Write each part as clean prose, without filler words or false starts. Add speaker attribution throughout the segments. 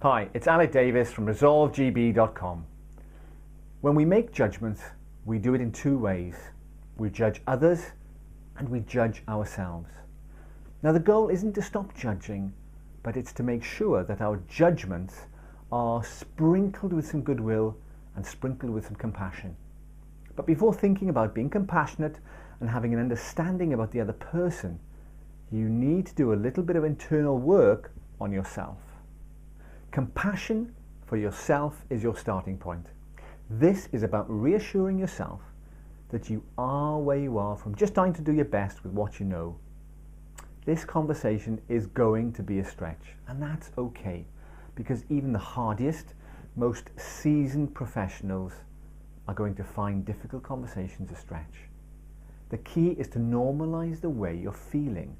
Speaker 1: Hi, it's Alec Davis from resolvegb.com. When we make judgments, we do it in two ways. We judge others and we judge ourselves. Now the goal isn't to stop judging, but it's to make sure that our judgments are sprinkled with some goodwill and sprinkled with some compassion. But before thinking about being compassionate and having an understanding about the other person, you need to do a little bit of internal work on yourself. Compassion for yourself is your starting point. This is about reassuring yourself that you are where you are from just trying to do your best with what you know. This conversation is going to be a stretch, and that's okay, because even the hardiest, most seasoned professionals are going to find difficult conversations a stretch. The key is to normalize the way you're feeling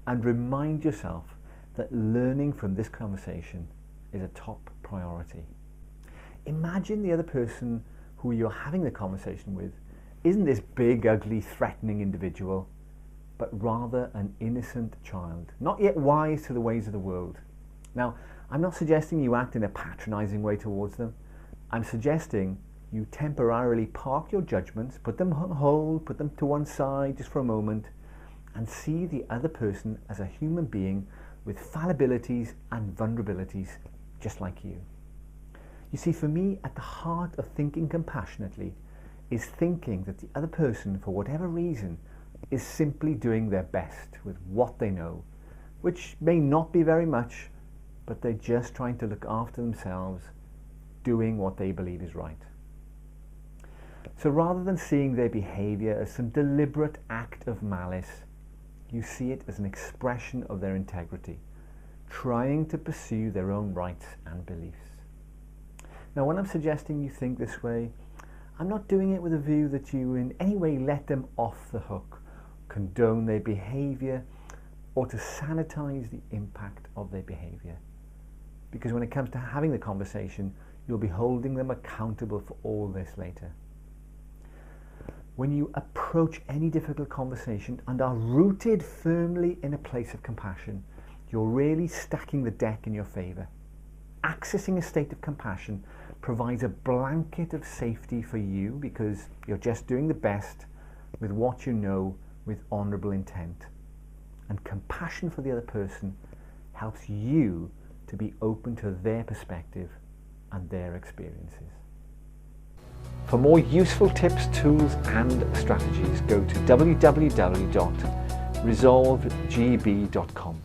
Speaker 1: and remind yourself that learning from this conversation is a top priority. Imagine the other person who you're having the conversation with isn't this big, ugly, threatening individual, but rather an innocent child, not yet wise to the ways of the world. Now, I'm not suggesting you act in a patronizing way towards them. I'm suggesting you temporarily park your judgments, put them on hold, put them to one side just for a moment, and see the other person as a human being with fallibilities and vulnerabilities just like you. You see, for me, at the heart of thinking compassionately is thinking that the other person, for whatever reason, is simply doing their best with what they know, which may not be very much, but they're just trying to look after themselves, doing what they believe is right. So rather than seeing their behavior as some deliberate act of malice, you see it as an expression of their integrity, trying to pursue their own rights and beliefs. Now, when I'm suggesting you think this way, I'm not doing it with a view that you in any way let them off the hook, condone their behavior, or to sanitize the impact of their behavior. Because when it comes to having the conversation, you'll be holding them accountable for all this later. When you approach any difficult conversation and are rooted firmly in a place of compassion, you're really stacking the deck in your favor. Accessing a state of compassion provides a blanket of safety for you because you're just doing the best with what you know with honorable intent. And compassion for the other person helps you to be open to their perspective and their experiences. For more useful tips, tools and strategies, go to www.resolvegb.com.